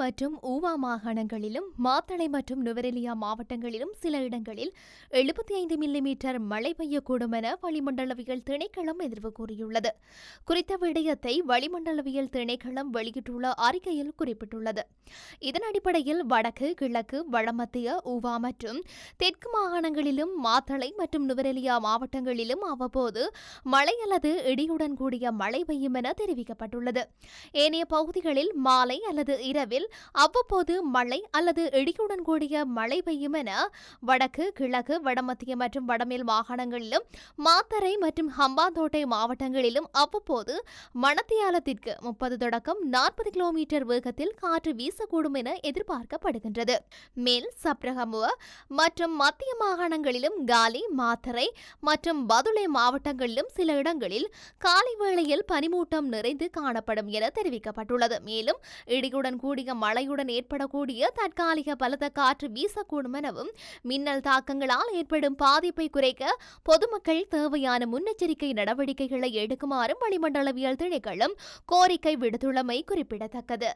மற்றும் ஊவா மாகாணங்களிலும் மாத்தளை மற்றும் நுவரெலியா மாவட்டங்களிலும் சில இடங்களில் 75 மில்லிமீட்டர் மழை பெய்யக்கூடும் என வளிமண்டலவியல் திணைக்களம் எதிர்வு கூறியுள்ளது. குறித்த விடயத்தை வளிமண்டலவியல் திணைக்களம் வெளியிட்டுள்ள அறிக்கையில் குறிப்பிட்டுள்ளது. இதன் அடிப்படையில் வடக்கு, கிழக்கு, வடமத்திய, ஊவா மற்றும் தெற்கு மாகாணங்களிலும் மாத்தளை மற்றும் நுவரெலியா மாவட்டங்களிலும் அவ்வப்போது மழை அல்லது இடியுடன் கூடிய மழை பெய்யும் என தெரிவிக்கப்பட்டுள்ளது. ஏனைய பகுதிகளில் மாலை அல்லது இரவில் அவ்வப்போது மழை அல்லது இடியுடன் கூடிய மழை பெய்யும் என வடக்கு, கிழக்கு, வடமத்திய மற்றும் வடமேல் மாகாணங்களிலும் மாத்தறை மற்றும் ஹம்பாந்தோட்டை மாவட்டங்களிலும் அவ்வப்போது மணத்தியாலத்திற்கு 30 தொடக்கம் 40 கிலோமீட்டர் வேகத்தில் காற்று வீசக்கூடும் என எதிர்பார்க்கப்படுகின்றது. மேல் சப்ரகமுவ மற்றும் மத்திய மாகாணங்களிலும் காலி, மாத்தறை மற்றும் பதுளை மாவட்டங்களிலும் சில இடங்களில் காலை வேளையில் பனிமூட்டம் நிறைந்து காணப்படும் என தெரிவிக்கப்பட்டுள்ளது. மேலும் இடியுடன் கூடிய மழையுடன் ஏற்படக்கூடிய தற்காலிக பலத்த காற்று வீசக்கூடும் எனவும் மின்னல் தாக்கங்களால் ஏற்படும் பாதிப்பை குறைக்க பொதுமக்கள் தேவையான முன்னெச்சரிக்கை நடவடிக்கைகளை எடுக்குமாறும் வளிமண்டலவியல் திணைக்களம் கோரிக்கை விடுத்துள்ளமை குறிப்பிடத்தக்கது.